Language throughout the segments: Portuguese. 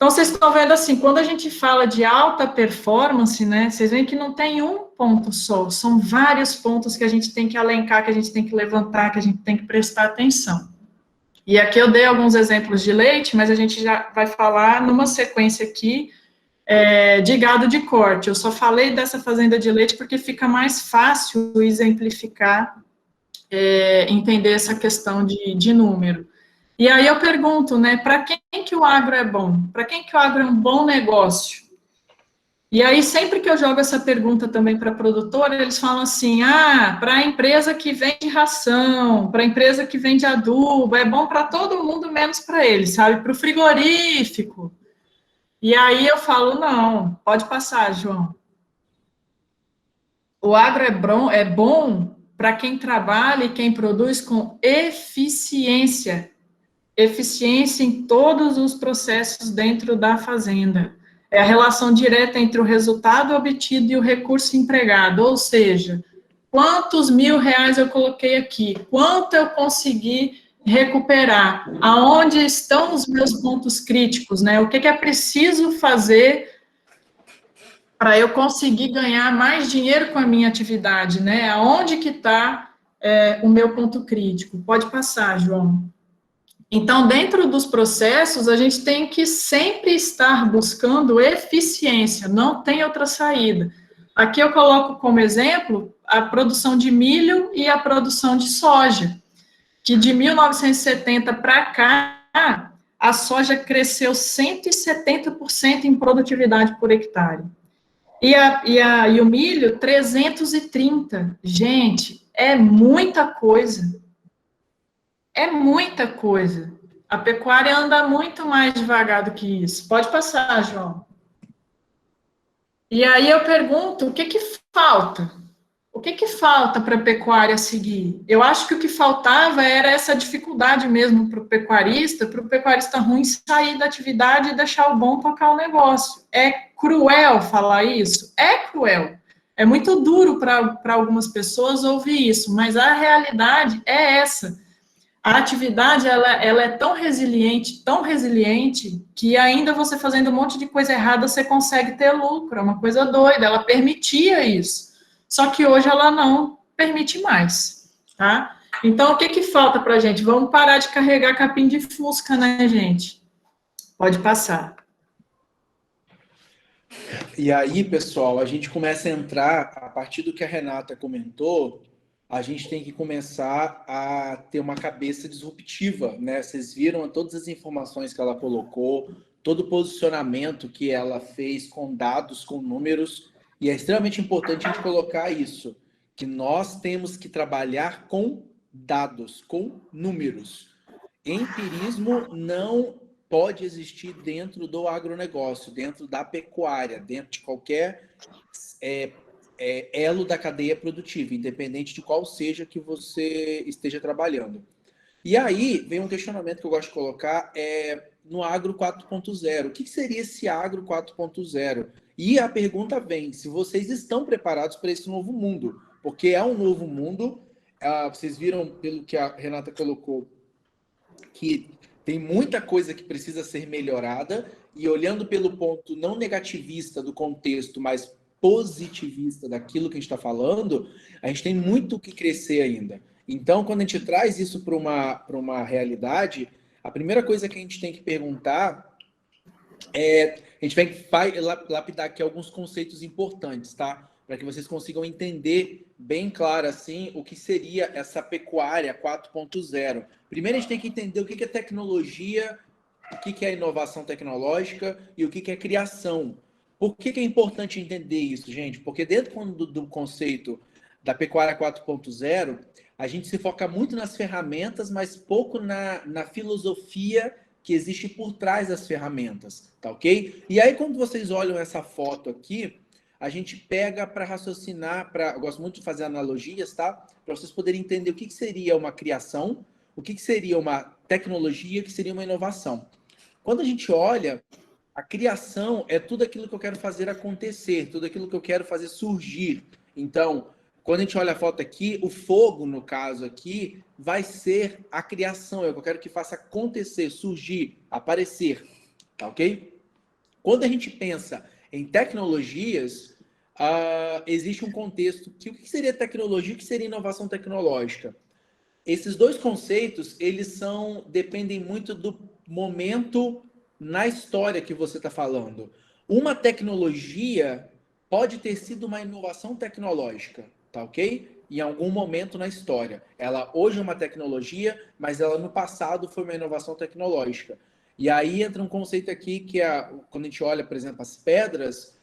Então, vocês estão vendo assim, quando a gente fala de alta performance, né, vocês veem que não tem um ponto só, são vários pontos que a gente tem que alencar, que a gente tem que levantar, que a gente tem que prestar atenção. E aqui eu dei alguns exemplos de leite, mas a gente já vai falar numa sequência aqui de gado de corte. Eu só falei dessa fazenda de leite porque fica mais fácil exemplificar, entender essa questão de número. E aí eu pergunto, né, para quem que o agro é bom? Para quem que o agro é um bom negócio? E aí, sempre que eu jogo essa pergunta também para a produtora, eles falam assim, para a empresa que vende ração, para a empresa que vende adubo, é bom para todo mundo, menos para eles, sabe? Para o frigorífico. E aí eu falo, não, pode passar, João. O agro é bom para quem trabalha e quem produz com eficiência. Eficiência em todos os processos dentro da fazenda. É a relação direta entre o resultado obtido e o recurso empregado, ou seja, quantos R$ 1.000 eu coloquei aqui, quanto eu consegui recuperar, aonde estão os meus pontos críticos, né? O que é preciso fazer para eu conseguir ganhar mais dinheiro com a minha atividade, né? Aonde que está o meu ponto crítico? Pode passar, João. Então, dentro dos processos, a gente tem que sempre estar buscando eficiência, não tem outra saída. Aqui eu coloco como exemplo a produção de milho e a produção de soja, que de 1970 para cá, a soja cresceu 170% em produtividade por hectare. E o milho, 330. Gente, é muita coisa. É muita coisa. A pecuária anda muito mais devagar do que isso. Pode passar, João. E aí eu pergunto, o que falta? O que falta para a pecuária seguir? Eu acho que o que faltava era essa dificuldade mesmo para o pecuarista ruim sair da atividade e deixar o bom tocar o negócio. É cruel falar isso? É cruel. É muito duro para algumas pessoas ouvir isso, mas a realidade é essa. A atividade, ela é tão resiliente, que ainda você fazendo um monte de coisa errada, você consegue ter lucro, é uma coisa doida, ela permitia isso. Só que hoje ela não permite mais, tá? Então, o que falta para a gente? Vamos parar de carregar capim de fusca, né, gente? Pode passar. E aí, pessoal, a gente começa a entrar, a partir do que a Renata comentou, a gente tem que começar a ter uma cabeça disruptiva, né? Vocês viram todas as informações que ela colocou, todo o posicionamento que ela fez com dados, com números, e é extremamente importante a gente colocar isso, que nós temos que trabalhar com dados, com números. Empirismo não pode existir dentro do agronegócio, dentro da pecuária, dentro de qualquer elo da cadeia produtiva, independente de qual seja que você esteja trabalhando. E aí vem um questionamento que eu gosto de colocar no agro 4.0. O que seria esse agro 4.0? E a pergunta vem, se vocês estão preparados para esse novo mundo, porque é um novo mundo, vocês viram pelo que a Renata colocou, que tem muita coisa que precisa ser melhorada, e olhando pelo ponto não negativista do contexto, mas positivista daquilo que a gente está falando, a gente tem muito o que crescer ainda. Então, quando a gente traz isso para uma realidade, a primeira coisa que a gente tem que perguntar a gente vai lapidar aqui alguns conceitos importantes, tá? Para que vocês consigam entender bem claro assim o que seria essa pecuária 4.0. Primeiro a gente tem que entender o que é tecnologia, o que é inovação tecnológica e o que é criação. Por que é importante entender isso, gente? Porque dentro do conceito da pecuária 4.0, a gente se foca muito nas ferramentas, mas pouco na filosofia que existe por trás das ferramentas, tá ok? E aí, quando vocês olham essa foto aqui, a gente pega para raciocinar, eu gosto muito de fazer analogias, tá? Para vocês poderem entender o que seria uma criação, o que seria uma tecnologia, o que seria uma inovação. Quando a gente olha, a criação é tudo aquilo que eu quero fazer acontecer, tudo aquilo que eu quero fazer surgir. Então, quando a gente olha a foto aqui, o fogo, no caso aqui, vai ser a criação. É o que eu quero que faça acontecer, surgir, aparecer. Tá ok? Quando a gente pensa em tecnologias, existe um contexto que o que seria tecnologia e o que seria inovação tecnológica? Esses dois conceitos, eles dependem muito do momento na história que você está falando. Uma tecnologia pode ter sido uma inovação tecnológica, tá ok? Em algum momento na história. Ela hoje é uma tecnologia, mas ela no passado foi uma inovação tecnológica. E aí entra um conceito aqui que é, quando a gente olha, por exemplo, as pedras,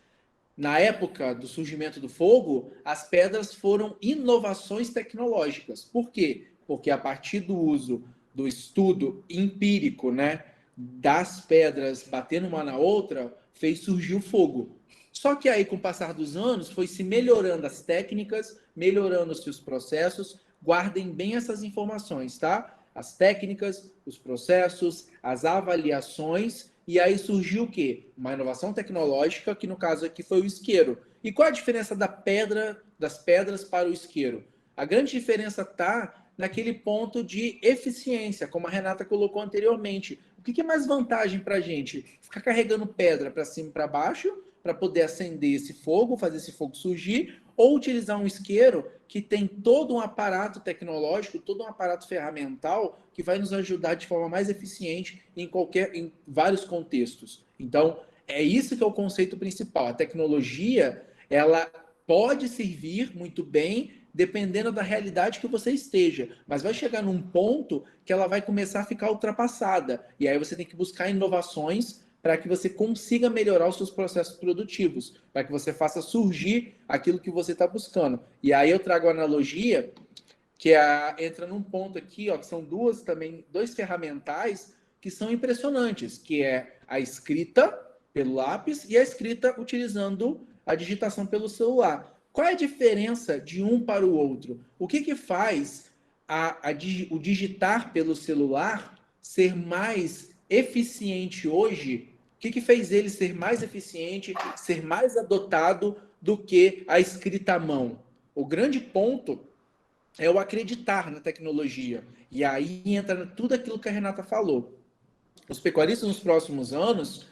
na época do surgimento do fogo, as pedras foram inovações tecnológicas. Por quê? Porque a partir do uso do estudo empírico, né, das pedras batendo uma na outra, fez surgir o fogo. Só que aí, com o passar dos anos, foi se melhorando as técnicas, melhorando-se os processos. Guardem bem essas informações, tá? As técnicas, os processos, as avaliações. E aí surgiu o quê? Uma inovação tecnológica, que no caso aqui foi o isqueiro. E qual a diferença das pedras para o isqueiro? A grande diferença está naquele ponto de eficiência, como a Renata colocou anteriormente. O que é mais vantagem para a gente? Ficar carregando pedra para cima e para baixo, para poder acender esse fogo, fazer esse fogo surgir, ou utilizar um isqueiro que tem todo um aparato tecnológico, todo um aparato ferramental que vai nos ajudar de forma mais eficiente em vários contextos. Então, é isso que é o conceito principal. A tecnologia, ela pode servir muito bem dependendo da realidade que você esteja, mas vai chegar num ponto que ela vai começar a ficar ultrapassada. E aí você tem que buscar inovações para que você consiga melhorar os seus processos produtivos, para que você faça surgir aquilo que você está buscando. E aí eu trago a analogia que entra num ponto aqui, ó, que são dois ferramentais que são impressionantes, que é a escrita pelo lápis e a escrita utilizando a digitação pelo celular. Qual é a diferença de um para o outro? O que faz o digitar pelo celular ser mais eficiente hoje? O que fez ele ser mais eficiente, ser mais adotado do que a escrita à mão? O grande ponto é o acreditar na tecnologia. E aí entra tudo aquilo que a Renata falou. Os pecuaristas nos próximos anos,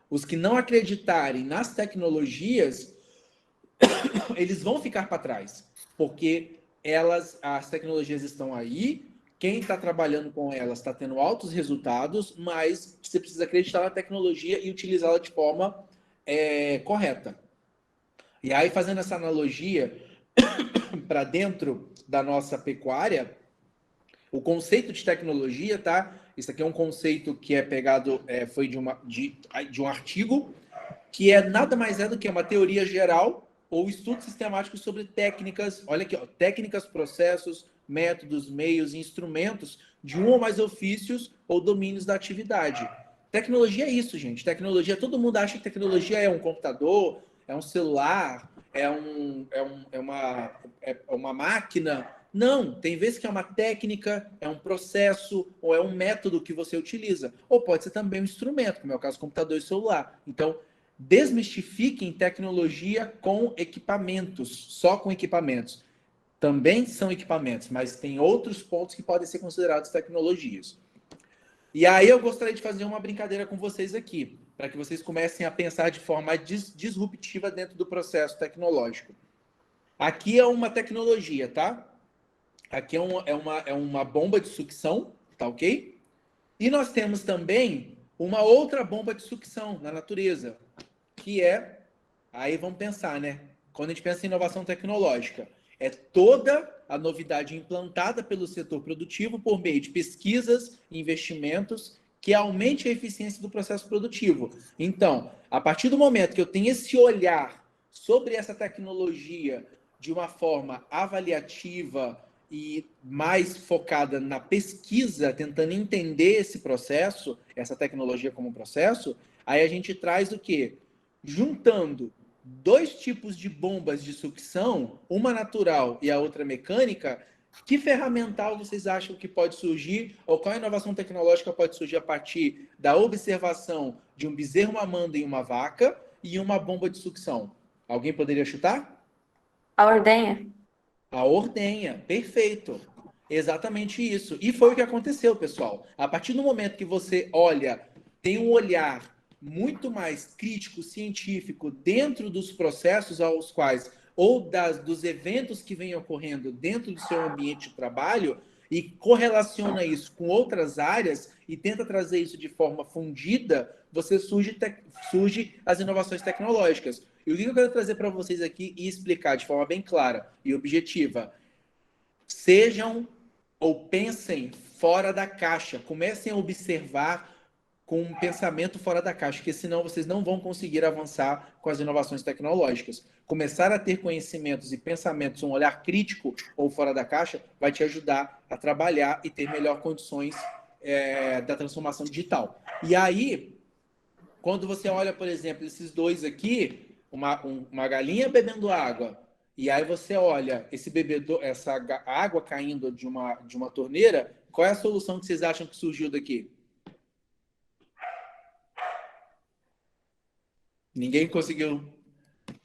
os que não acreditarem nas tecnologias, eles vão ficar para trás, porque as tecnologias estão aí, quem está trabalhando com elas está tendo altos resultados, mas você precisa acreditar na tecnologia e utilizá-la de forma correta. E aí, fazendo essa analogia para dentro da nossa pecuária, o conceito de tecnologia, tá? Isso aqui é um conceito que é pegado, foi de um artigo, que nada mais é do que uma teoria geral ou estudo sistemático sobre técnicas, olha aqui, ó, técnicas, processos, métodos, meios e instrumentos de um ou mais ofícios ou domínios da atividade. Tecnologia é isso, gente. Tecnologia, todo mundo acha que tecnologia é um computador, é um celular, é uma máquina. Não, tem vezes que é uma técnica, é um processo ou é um método que você utiliza. Ou pode ser também um instrumento, como é o caso do computador e celular. Então, desmistifiquem tecnologia com equipamentos, só com equipamentos. Também são equipamentos, mas tem outros pontos que podem ser considerados tecnologias. E aí eu gostaria de fazer uma brincadeira com vocês aqui, para que vocês comecem a pensar de forma disruptiva dentro do processo tecnológico. Aqui é uma tecnologia, tá? Aqui é uma bomba de sucção, tá ok? E nós temos também uma outra bomba de sucção na natureza, que aí vamos pensar, né? Quando a gente pensa em inovação tecnológica, é toda a novidade implantada pelo setor produtivo por meio de pesquisas e investimentos que aumente a eficiência do processo produtivo. Então, a partir do momento que eu tenho esse olhar sobre essa tecnologia de uma forma avaliativa e mais focada na pesquisa, tentando entender esse processo, essa tecnologia como processo, aí a gente traz o quê? Juntando dois tipos de bombas de sucção, uma natural e a outra mecânica, que ferramental vocês acham que pode surgir, ou qual inovação tecnológica pode surgir a partir da observação de um bezerro mamando em uma vaca e uma bomba de sucção? Alguém poderia chutar? A ordenha. A ordenha, perfeito. Exatamente isso. E foi o que aconteceu, pessoal. A partir do momento que você olha, tem um olhar muito mais crítico, científico, dentro dos processos aos quais, ou dos eventos que vêm ocorrendo dentro do seu ambiente de trabalho, e correlaciona isso com outras áreas e tenta trazer isso de forma fundida, surge as inovações tecnológicas. E o que eu quero trazer para vocês aqui e explicar de forma bem clara e objetiva? Sejam ou pensem fora da caixa, comecem a observar com um pensamento fora da caixa, porque senão vocês não vão conseguir avançar com as inovações tecnológicas. Começar a ter conhecimentos e pensamentos, um olhar crítico ou fora da caixa, vai te ajudar a trabalhar e ter melhor condições da transformação digital. E aí, quando você olha, por exemplo, esses dois aqui, uma galinha bebendo água, e aí você olha essa água caindo de uma torneira, qual é a solução que vocês acham que surgiu daqui? Ninguém conseguiu.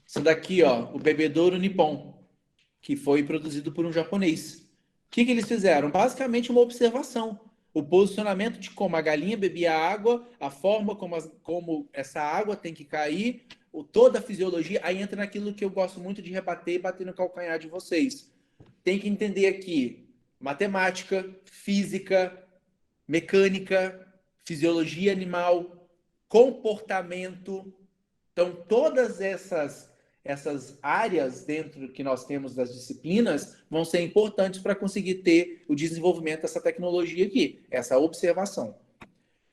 Isso daqui, ó, o bebedouro Nippon, que foi produzido por um japonês. O que eles fizeram? Basicamente uma observação. O posicionamento de como a galinha bebia água, a forma como essa água tem que cair, toda a fisiologia. Aí entra naquilo que eu gosto muito de rebater e bater no calcanhar de vocês. Tem que entender aqui matemática, física, mecânica, fisiologia animal, comportamento. Então, todas essas áreas dentro que nós temos das disciplinas vão ser importantes para conseguir ter o desenvolvimento dessa tecnologia aqui, essa observação.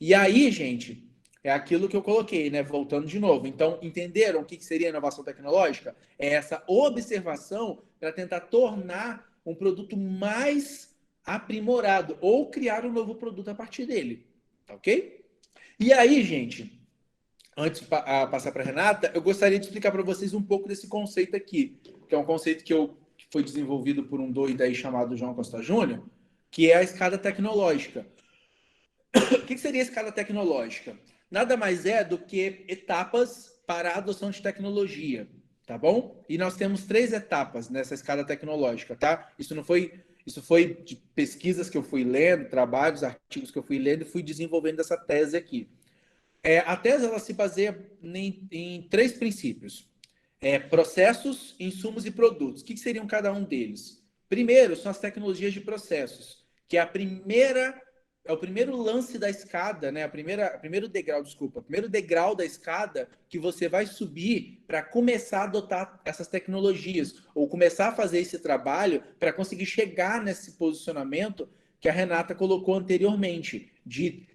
E aí, gente, é aquilo que eu coloquei, né? Voltando de novo. Então, entenderam o que seria inovação tecnológica? É essa observação para tentar tornar um produto mais aprimorado ou criar um novo produto a partir dele. Tá ok? E aí, gente, antes de passar para a Renata, eu gostaria de explicar para vocês um pouco desse conceito aqui, que é um conceito que foi desenvolvido por um doido aí chamado João Costa Júnior, que é a escada tecnológica. O que seria a escada tecnológica? Nada mais é do que etapas para a adoção de tecnologia, tá bom? E nós temos 3 etapas nessa escada tecnológica, tá? Isso foi de pesquisas que eu fui lendo, trabalhos, artigos que eu fui lendo e fui desenvolvendo essa tese aqui. A tese ela se baseia em 3 princípios. Processos, insumos e produtos. O que seriam cada um deles? Primeiro, são as tecnologias de processos, que é o primeiro lance da escada, né? O primeiro degrau da escada que você vai subir para começar a adotar essas tecnologias, ou começar a fazer esse trabalho para conseguir chegar nesse posicionamento que a Renata colocou anteriormente, de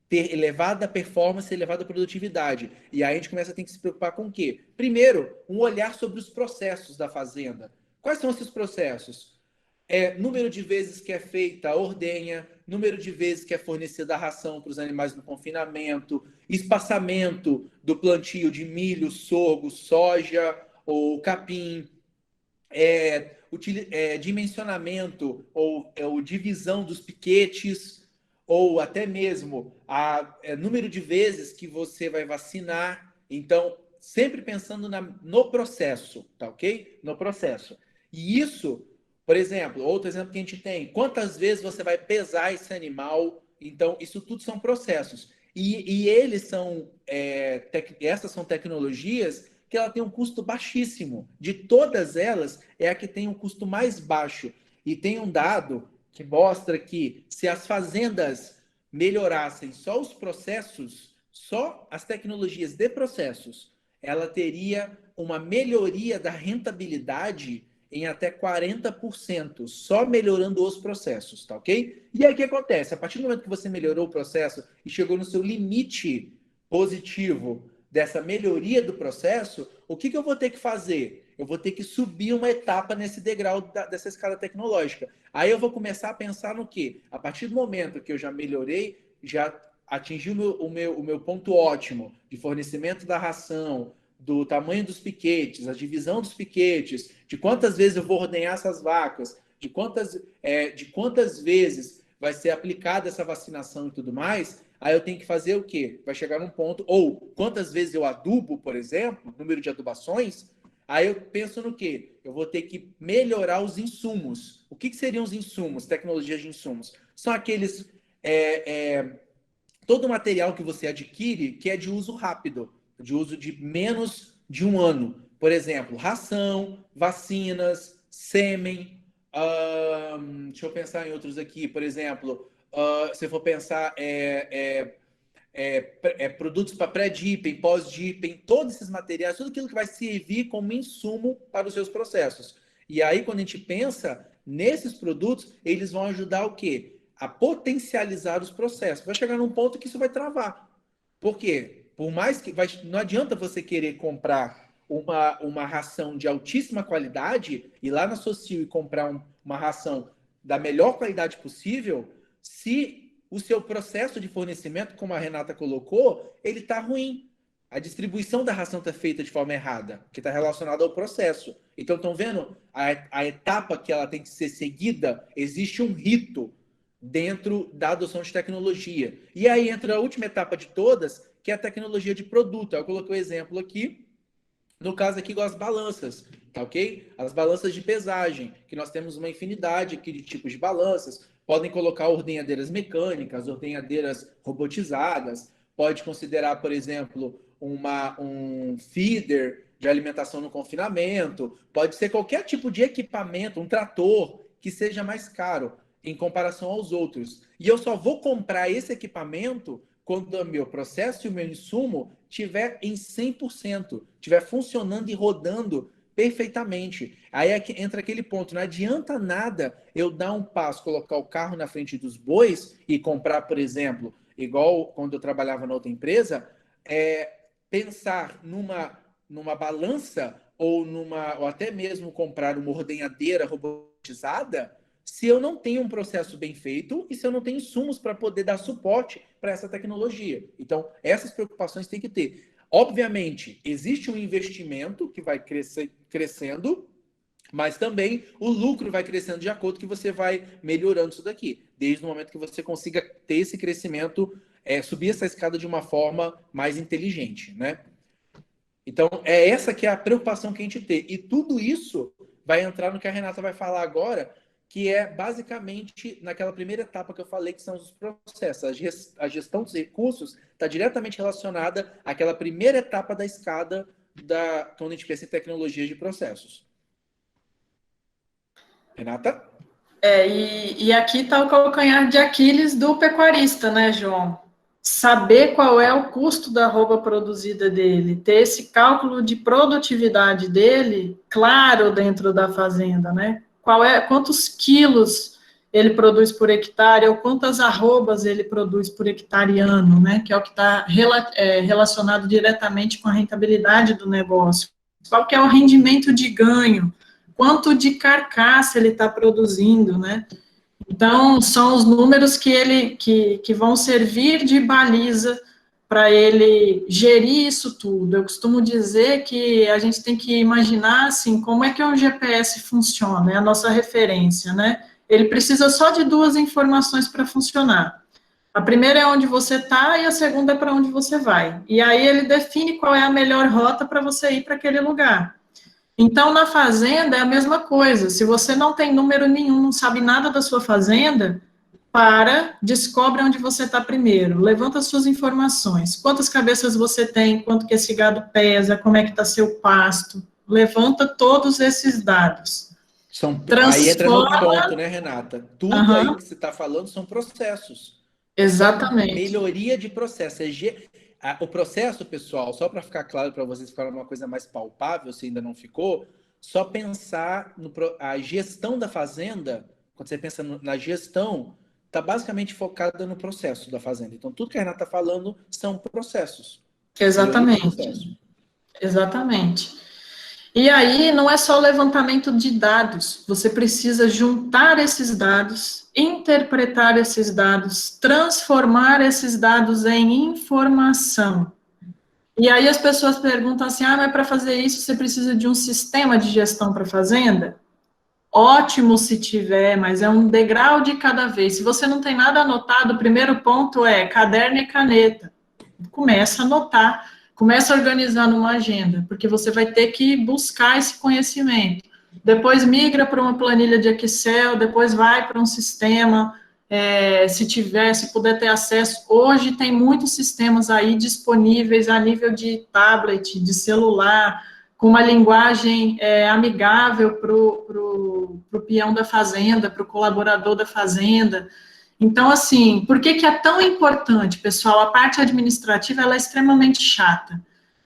ter elevada performance, elevada produtividade. E aí a gente começa a ter que se preocupar com o quê? Primeiro, um olhar sobre os processos da fazenda. Quais são esses processos? Número de vezes que é feita a ordenha, número de vezes que é fornecida a ração para os animais no confinamento, espaçamento do plantio de milho, sorgo, soja ou capim, dimensionamento ou divisão dos piquetes, ou até mesmo número de vezes que você vai vacinar. Então, sempre pensando no processo, tá ok? No processo. E isso, por exemplo, outro exemplo que a gente tem, quantas vezes você vai pesar esse animal? Então, isso tudo são processos. E eles essas são tecnologias que ela tem um custo baixíssimo. De todas elas, é a que tem um custo mais baixo. E tem um dado que mostra que se as fazendas melhorassem só os processos, só as tecnologias de processos, ela teria uma melhoria da rentabilidade em até 40%, só melhorando os processos, tá ok? E aí o que acontece? A partir do momento que você melhorou o processo e chegou no seu limite positivo dessa melhoria do processo, o que eu vou ter que fazer? Eu vou ter que subir uma etapa nesse degrau dessa escala tecnológica. Aí eu vou começar a pensar no quê? A partir do momento que eu já melhorei, já atingi o meu ponto ótimo de fornecimento da ração, do tamanho dos piquetes, a divisão dos piquetes, de quantas vezes eu vou ordenhar essas vacas, de quantas vezes vai ser aplicada essa vacinação e tudo mais, aí eu tenho que fazer o quê? Vai chegar num ponto, ou quantas vezes eu adubo, por exemplo, número de adubações, aí eu penso no quê? Eu vou ter que melhorar os insumos. O que seriam os insumos, tecnologias de insumos? São aqueles todo material que você adquire que é de uso rápido, de uso de menos de um ano. Por exemplo, ração, vacinas, sêmen. Deixa eu pensar em outros aqui. Por exemplo, se for pensar produtos para pré-dipping, pós-dipping, todos esses materiais, tudo aquilo que vai servir como insumo para os seus processos. E aí, quando a gente pensa nesses produtos, eles vão ajudar o quê? A potencializar os processos. Vai chegar num ponto que isso vai travar. Por quê? Por mais que não adianta você querer comprar uma ração de altíssima qualidade, ir lá na Socio e comprar uma ração da melhor qualidade possível, se o seu processo de fornecimento, como a Renata colocou, ele está ruim. A distribuição da ração está feita de forma errada, que está relacionada ao processo. Então, estão vendo a etapa que ela tem que ser seguida? Existe um rito dentro da adoção de tecnologia. E aí entra a última etapa de todas, que é a tecnologia de produto. Eu coloquei o exemplo aqui, no caso aqui, com as balanças, tá ok? As balanças de pesagem, que nós temos uma infinidade aqui de tipos de balanças. Podem colocar ordenhadeiras mecânicas, ordenhadeiras robotizadas. Pode considerar, por exemplo, um feeder de alimentação no confinamento. Pode ser qualquer tipo de equipamento, um trator, que seja mais caro em comparação aos outros. E eu só vou comprar esse equipamento quando o meu processo e o meu insumo estiver em 100%, estiver funcionando e rodando perfeitamente. Aí entra aquele ponto, não adianta nada eu dar um passo, colocar o carro na frente dos bois e comprar, por exemplo, igual quando eu trabalhava na outra empresa, pensar numa balança ou até mesmo comprar uma ordenhadeira robotizada, se eu não tenho um processo bem feito e se eu não tenho insumos para poder dar suporte para essa tecnologia. Então, essas preocupações tem que ter. Obviamente, existe um investimento que vai crescendo, mas também o lucro vai crescendo de acordo que você vai melhorando isso daqui. Desde o momento que você consiga ter esse crescimento, subir essa escada de uma forma mais inteligente, né? Então, é essa que é a preocupação que a gente tem. E tudo isso vai entrar no que a Renata vai falar agora, que é basicamente naquela primeira etapa que eu falei, que são os processos. A gestão dos recursos está diretamente relacionada àquela primeira etapa da escada quando a gente pensa em tecnologias de processos. Renata? E aqui está o calcanhar de Aquiles do pecuarista, né, João? Saber qual é o custo da arroba produzida dele, ter esse cálculo de produtividade dele claro dentro da fazenda, né? Quantos quilos ele produz por hectare, ou quantas arrobas ele produz por hectare ano, né? Que é o que está relacionado diretamente com a rentabilidade do negócio. Qual que é o rendimento de ganho? Quanto de carcaça ele está produzindo, né? Então, são os números que vão servir de baliza para ele gerir isso tudo. Eu costumo dizer que a gente tem que imaginar, assim, como é que um GPS funciona, é a nossa referência, né? Ele precisa só de duas informações para funcionar. A primeira é onde você está e a segunda é para onde você vai. E aí ele define qual é a melhor rota para você ir para aquele lugar. Então, na fazenda é a mesma coisa. Se você não tem número nenhum, não sabe nada da sua fazenda, descobre onde você está primeiro, levanta suas informações. Quantas cabeças você tem, quanto que esse gado pesa, como é que está seu pasto. Levanta todos esses dados. Aí entra no ponto, né, Renata? Tudo aí que você está falando são processos. Exatamente. Melhoria de processo. O processo, pessoal, só para ficar claro para vocês, ficar uma coisa mais palpável, se ainda não ficou, só pensar a gestão da fazenda, quando você pensa na gestão, está basicamente focada no processo da fazenda. Então, tudo que a Renata está falando são processos. Exatamente. Exatamente. E aí, não é só o levantamento de dados, você precisa juntar esses dados, interpretar esses dados, transformar esses dados em informação. E aí as pessoas perguntam assim, mas para fazer isso você precisa de um sistema de gestão para a fazenda? Ótimo se tiver, mas é um degrau de cada vez. Se você não tem nada anotado, o primeiro ponto é caderno e caneta. Começa a anotar. Começa a organizar numa agenda, porque você vai ter que buscar esse conhecimento. Depois migra para uma planilha de Excel, depois vai para um sistema se puder ter acesso. Hoje tem muitos sistemas aí disponíveis a nível de tablet, de celular, com uma linguagem amigável para o peão da fazenda, para o colaborador da fazenda. Então, assim, por que é tão importante, pessoal? A parte administrativa, ela é extremamente chata,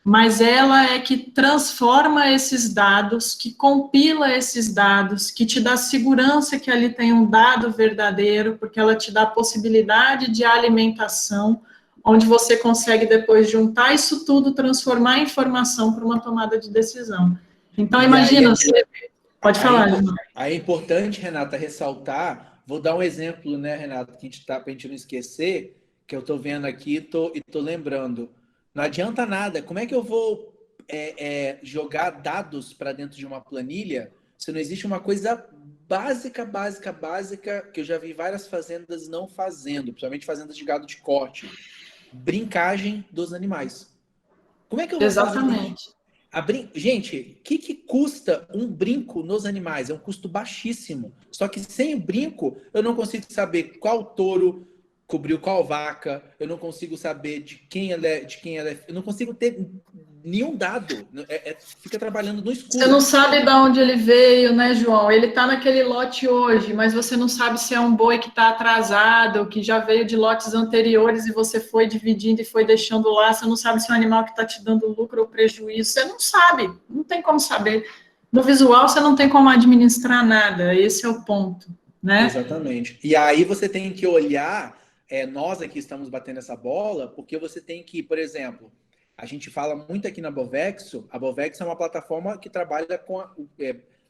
mas ela é que transforma esses dados, que compila esses dados, que te dá segurança que ali tem um dado verdadeiro, porque ela te dá a possibilidade de alimentação, onde você consegue depois juntar isso tudo, transformar em informação para uma tomada de decisão. Então, imagina, você... Pode falar, João. Aí é importante, Renata, ressaltar, vou dar um exemplo, né, Renata, que para a gente não esquecer, que eu estou vendo aqui e estou lembrando. Não adianta nada, como é que eu vou jogar dados para dentro de uma planilha se não existe uma coisa básica, que eu já vi várias fazendas não fazendo, principalmente fazendas de gado de corte, brincagem dos animais. Como é que eu vou fazer? Exatamente. Gente, o que custa um brinco nos animais? É um custo baixíssimo. Só que sem o brinco, eu não consigo saber qual touro cobriu qual vaca, eu não consigo saber de quem ela é, eu não consigo ter nenhum dado. Fica trabalhando no escuro. Você não sabe de onde ele veio, né, João? Ele está naquele lote hoje, mas você não sabe se é um boi que está atrasado, ou que já veio de lotes anteriores e você foi dividindo e foi deixando lá. Você não sabe se é um animal que está te dando lucro ou prejuízo. Você não sabe, não tem como saber. No visual, você não tem como administrar nada. Esse é o ponto, né? Exatamente. E aí você tem que olhar, nós aqui estamos batendo essa bola, porque você tem que, por exemplo, a gente fala muito aqui na Bovexo, a Bovexo é uma plataforma que trabalha com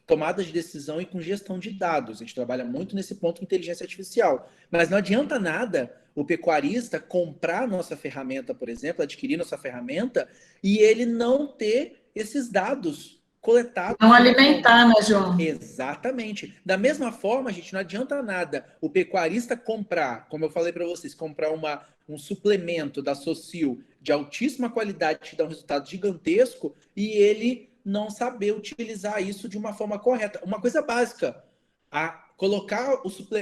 tomada de decisão e com gestão de dados. A gente trabalha muito nesse ponto de inteligência artificial. Mas não adianta nada o pecuarista comprar nossa ferramenta, por exemplo, adquirir nossa ferramenta, e ele não ter esses dados coletados. Não alimentar, né, João? Exatamente. Da mesma forma, gente, não adianta nada o pecuarista comprar, como eu falei para vocês, comprar um suplemento da Socil de altíssima qualidade, que dá um resultado gigantesco, e ele não saber utilizar isso de uma forma correta. Uma coisa básica, colocar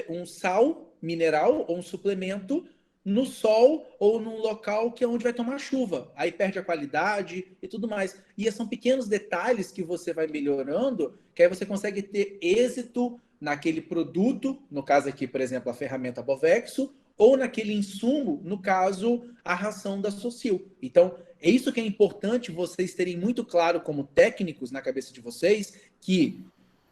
um sal mineral ou um suplemento no sol ou num local que é onde vai tomar chuva. Aí perde a qualidade e tudo mais. E são pequenos detalhes que você vai melhorando, que aí você consegue ter êxito naquele produto, no caso aqui, por exemplo, a ferramenta Bovexo, ou naquele insumo, no caso, a ração da Socil. Então, é isso que é importante vocês terem muito claro como técnicos na cabeça de vocês, que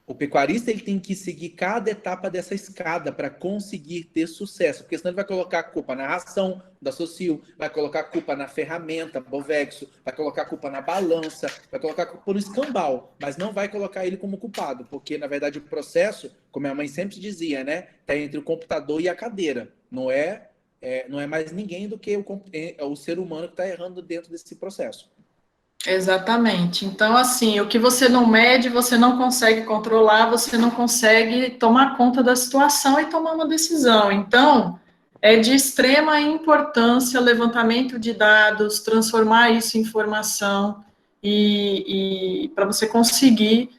o pecuarista ele tem que seguir cada etapa dessa escada para conseguir ter sucesso, porque senão ele vai colocar a culpa na ração da Socil, vai colocar a culpa na ferramenta Bovexo, vai colocar a culpa na balança, vai colocar a culpa no escambau, mas não vai colocar ele como culpado, porque na verdade o processo, como a mãe sempre dizia, né, está entre o computador e a cadeira, não é mais ninguém do que o ser humano que está errando dentro desse processo. Exatamente. Então, assim, o que você não mede, você não consegue controlar, você não consegue tomar conta da situação e tomar uma decisão. Então, é de extrema importância levantamento de dados, transformar isso em informação e para você conseguir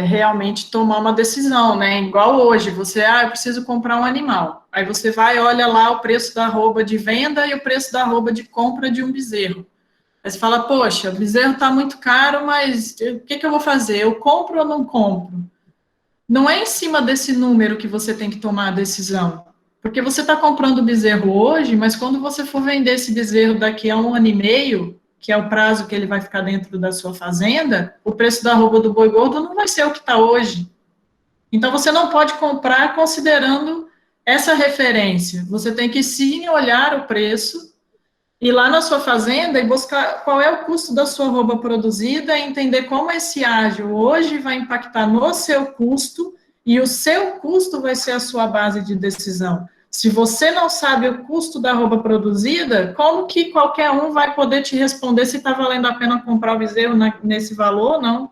realmente tomar uma decisão, né? Igual hoje, eu preciso comprar um animal. Aí você vai, olha lá o preço da arroba de venda e o preço da arroba de compra de um bezerro. Aí você fala, poxa, o bezerro está muito caro, mas o que eu vou fazer? Eu compro ou não compro? Não é em cima desse número que você tem que tomar a decisão. Porque você está comprando o bezerro hoje, mas quando você for vender esse bezerro daqui a 1 ano e meio, que é o prazo que ele vai ficar dentro da sua fazenda, o preço da arroba do boi gordo não vai ser o que está hoje. Então, você não pode comprar considerando essa referência. Você tem que sim olhar o preço, ir lá na sua fazenda e buscar qual é o custo da sua arroba produzida e entender como esse ágio hoje vai impactar no seu custo e o seu custo vai ser a sua base de decisão. Se você não sabe o custo da arroba produzida, como que qualquer um vai poder te responder se está valendo a pena comprar o bezerro nesse valor ou não?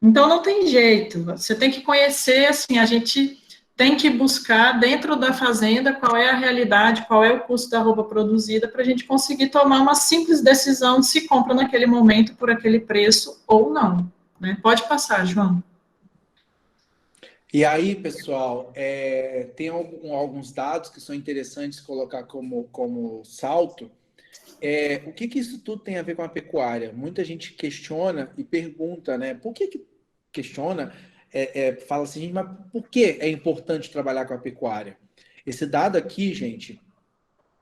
Então, não tem jeito. Você tem que conhecer, assim, a gente tem que buscar dentro da fazenda qual é a realidade, qual é o custo da arroba produzida, para a gente conseguir tomar uma simples decisão de se compra naquele momento por aquele preço ou não. Né? Pode passar, João. E aí, pessoal, tem alguns dados que são interessantes colocar como salto. O que isso tudo tem a ver com a pecuária? Muita gente questiona e pergunta, né? Por que questiona? Fala assim, mas por que é importante trabalhar com a pecuária? Esse dado aqui, gente,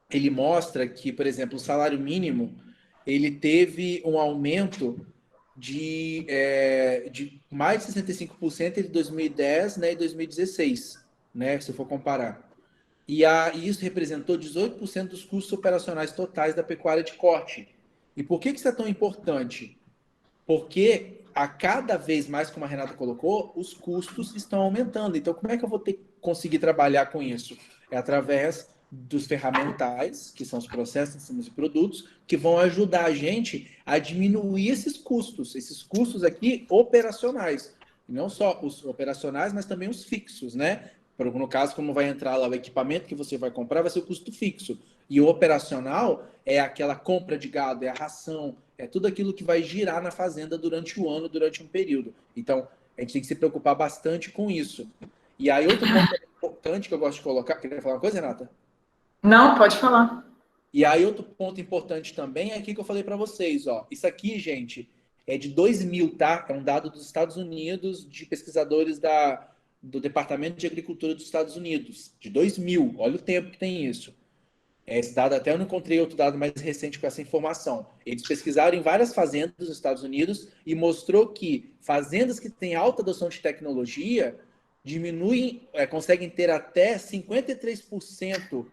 ele mostra que, por exemplo, o salário mínimo, ele teve um aumento de mais de 65% entre 2010, né, e 2016, né, se for comparar. E isso representou 18% dos custos operacionais totais da pecuária de corte. E por que isso é tão importante? Porque a cada vez mais, como a Renata colocou, os custos estão aumentando. Então, como é que eu vou conseguir trabalhar com isso? É através dos ferramentais, que são os processos, insumos e produtos, que vão ajudar a gente a diminuir esses custos aqui operacionais. E não só os operacionais, mas também os fixos, né? No caso, como vai entrar lá o equipamento que você vai comprar, vai ser o custo fixo. E o operacional é aquela compra de gado, é a ração, é tudo aquilo que vai girar na fazenda durante o ano, durante um período. Então, a gente tem que se preocupar bastante com isso. E aí, outro ponto importante que eu gosto de colocar... Queria falar uma coisa, Renata? Não, pode falar. E aí, outro ponto importante também é aqui que eu falei para vocês, ó. Isso aqui, gente, é de 2000, tá? É um dado dos Estados Unidos, de pesquisadores do Departamento de Agricultura dos Estados Unidos, de 2000. Olha o tempo que tem isso. Esse dado, até eu não encontrei outro dado mais recente com essa informação. Eles pesquisaram em várias fazendas dos Estados Unidos e mostrou que fazendas que têm alta adoção de tecnologia conseguem ter até 53%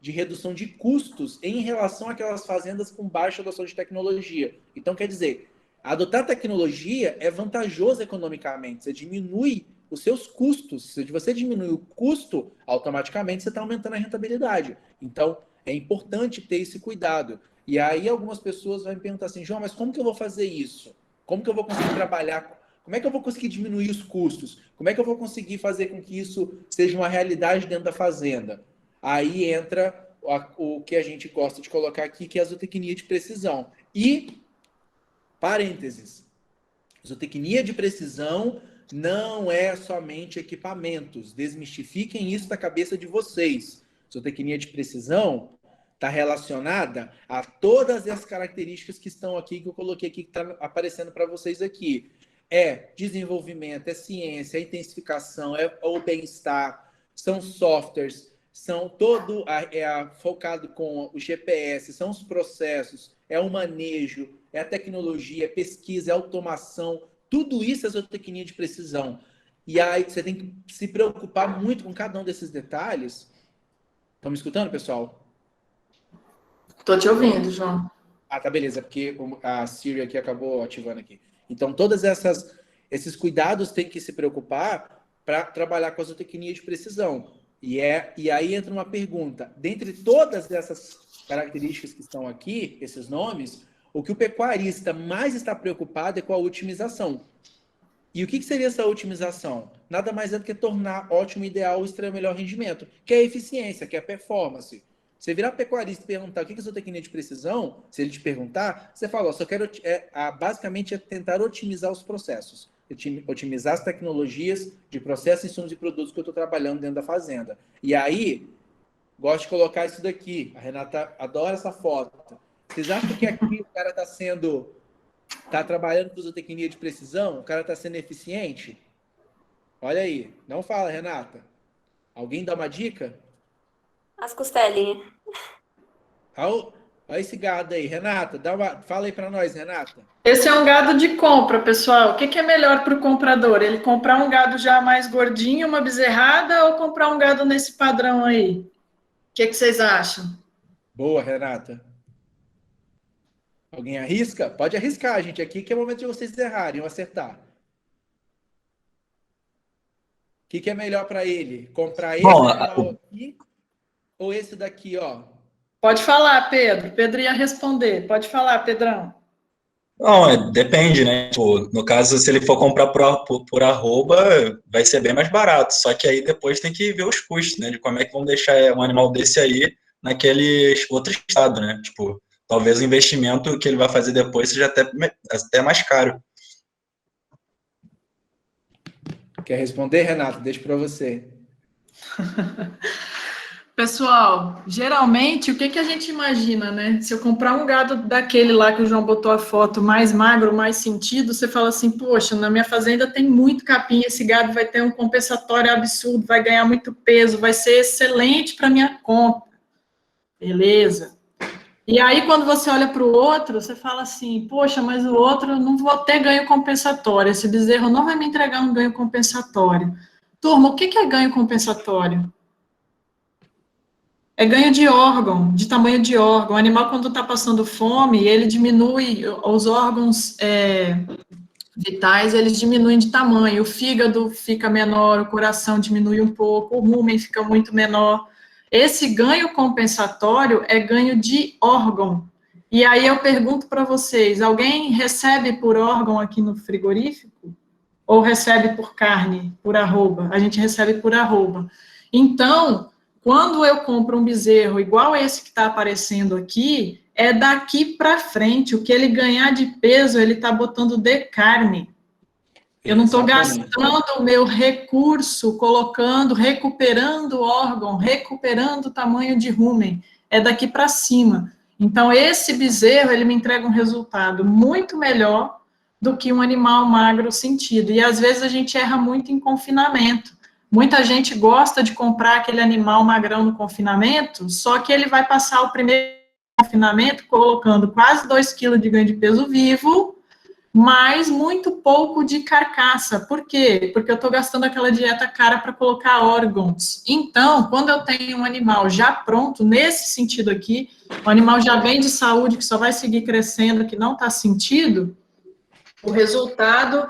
de redução de custos em relação àquelas fazendas com baixa adoção de tecnologia. Então, quer dizer, adotar tecnologia é vantajoso economicamente. Você diminui os seus custos. Se você diminui o custo, automaticamente você está aumentando a rentabilidade. Então, é importante ter esse cuidado. E aí algumas pessoas vão me perguntar assim, João, mas como que eu vou fazer isso? Como que eu vou conseguir trabalhar? Como é que eu vou conseguir diminuir os custos? Como é que eu vou conseguir fazer com que isso seja uma realidade dentro da fazenda? Aí entra o que a gente gosta de colocar aqui, que é a zootecnia de precisão. E, parênteses, zootecnia de precisão não é somente equipamentos. Desmistifiquem isso da cabeça de vocês. Zootecnia de precisão está relacionada a todas as características que estão aqui, que eu coloquei aqui, que está aparecendo para vocês aqui. É desenvolvimento, é ciência, é intensificação, é o bem-estar, são softwares, são focado com o GPS, são os processos, é o manejo, é a tecnologia, é pesquisa, é automação, tudo isso é zootecnia de precisão. E aí você tem que se preocupar muito com cada um desses detalhes. Estão me escutando, pessoal? Estou te ouvindo, João. Ah, tá, beleza, porque a Siri aqui acabou ativando aqui. Então, esses cuidados tem que se preocupar para trabalhar com a zootecnia de precisão. E aí entra uma pergunta. Dentre todas essas características que estão aqui, esses nomes, o que o pecuarista mais está preocupado é com a otimização. E o que seria essa otimização? Nada mais é do que tornar ótimo, ideal, extrair o melhor rendimento, que é a eficiência, que é a performance. Você virar pecuarista e perguntar o que é zootecnia de precisão, se ele te perguntar, você fala, só quero, basicamente é tentar otimizar os processos, otimizar as tecnologias de processos, insumos e produtos que eu estou trabalhando dentro da fazenda. E aí, gosto de colocar isso daqui, a Renata adora essa foto. Vocês acham que aqui o cara está trabalhando com zootecnia de precisão? O cara está sendo eficiente? Olha aí, não fala, Renata. Alguém dá uma dica? As costelinhas. Olha esse gado aí, Renata. Fala aí para nós, Renata. Esse é um gado de compra, pessoal. O que é melhor para o comprador? Ele comprar um gado já mais gordinho, uma bezerrada, ou comprar um gado nesse padrão aí? O que vocês acham? Boa, Renata. Alguém arrisca? Pode arriscar, gente. Aqui que é o momento de vocês errarem ou acertar. O que é melhor para ele? Comprar esse animal aqui ou esse daqui, ó? Pode falar, Pedro. Pedro ia responder. Pode falar, Pedrão. Não, depende, né? Tipo, no caso, se ele for comprar por arroba, vai ser bem mais barato. Só que aí depois tem que ver os custos, né? De como é que vão deixar um animal desse aí naquele outro estado, né? Tipo, talvez o investimento que ele vai fazer depois seja até mais caro. Quer responder, Renata? Deixa para você. Pessoal, geralmente, o que que a gente imagina, né? Se eu comprar um gado daquele lá que o João botou a foto, mais magro, mais sentido, você fala assim, poxa, na minha fazenda tem muito capim, esse gado vai ter um compensatório absurdo, vai ganhar muito peso, vai ser excelente para minha conta. Beleza. E aí, quando você olha para o outro, você fala assim, poxa, mas o outro não vou ter ganho compensatório, esse bezerro não vai me entregar um ganho compensatório. Turma, o que que é ganho compensatório? É ganho de órgão, de tamanho de órgão. O animal, quando está passando fome, ele diminui, os órgãos vitais, eles diminuem de tamanho. O fígado fica menor, o coração diminui um pouco, o rumen fica muito menor. Esse ganho compensatório é ganho de órgão. E aí eu pergunto para vocês, alguém recebe por órgão aqui no frigorífico? Ou recebe por carne, por arroba? A gente recebe por arroba. Então, quando eu compro um bezerro igual esse que está aparecendo aqui, é daqui para frente, o que ele ganhar de peso, ele está botando de carne. Eu não estou gastando o meu recurso, colocando, recuperando órgão, recuperando o tamanho de rumen. É daqui para cima. Então, esse bezerro, ele me entrega um resultado muito melhor do que um animal magro sentido. E, às vezes, a gente erra muito em confinamento. Muita gente gosta de comprar aquele animal magrão no confinamento, só que ele vai passar o primeiro confinamento colocando quase 2 quilos de ganho de peso vivo, mas muito pouco de carcaça. Por quê? Porque eu estou gastando aquela dieta cara para colocar órgãos. Então, quando eu tenho um animal já pronto, nesse sentido aqui, o animal já bem de saúde, que só vai seguir crescendo, que não está sentido, o resultado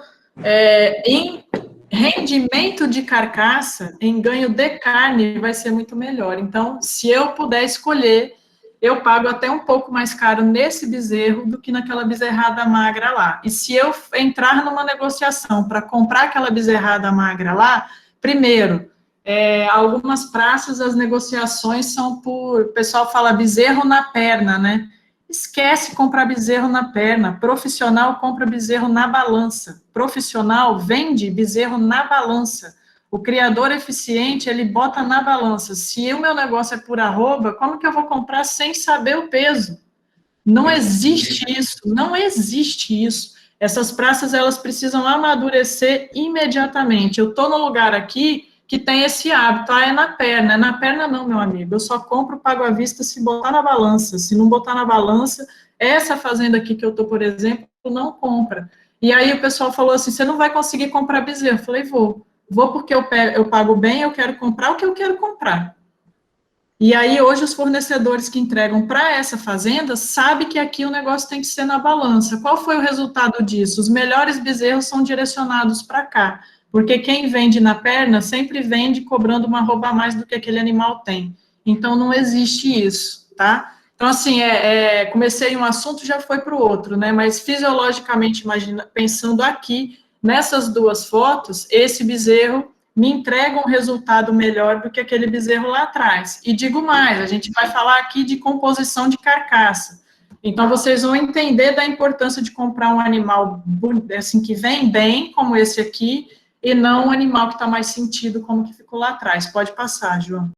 em rendimento de carcaça, em ganho de carne, vai ser muito melhor. Então, se eu puder escolher, eu pago até um pouco mais caro nesse bezerro do que naquela bezerrada magra lá. E se eu entrar numa negociação para comprar aquela bezerrada magra lá, primeiro, algumas praças, as negociações são por, o pessoal fala bezerro na perna, né? Esquece comprar bezerro na perna. Profissional compra bezerro na balança. Profissional vende bezerro na balança. O criador eficiente, ele bota na balança. Se o meu negócio é por arroba, como que eu vou comprar sem saber o peso? Não existe isso, não existe isso. Essas praças, elas precisam amadurecer imediatamente. Eu estou no lugar aqui que tem esse hábito, é na perna. É na perna não, meu amigo. Eu só compro, pago à vista se botar na balança. Se não botar na balança, essa fazenda aqui que eu estou, por exemplo, não compra. E aí o pessoal falou assim, você não vai conseguir comprar bezerro. Eu falei, vou. Vou porque eu pago bem, eu quero comprar o que eu quero comprar. E aí, hoje, os fornecedores que entregam para essa fazenda sabem que aqui o negócio tem que ser na balança. Qual foi o resultado disso? Os melhores bezerros são direcionados para cá, porque quem vende na perna sempre vende cobrando uma arroba a mais do que aquele animal tem. Então, não existe isso, tá? Então, assim, comecei um assunto, já foi para o outro, né? Mas, fisiologicamente, pensando aqui, nessas duas fotos, esse bezerro me entrega um resultado melhor do que aquele bezerro lá atrás. E digo mais, a gente vai falar aqui de composição de carcaça. Então, vocês vão entender da importância de comprar um animal assim, que vem bem, como esse aqui, e não um animal que está mais sentido, como que ficou lá atrás. Pode passar, João.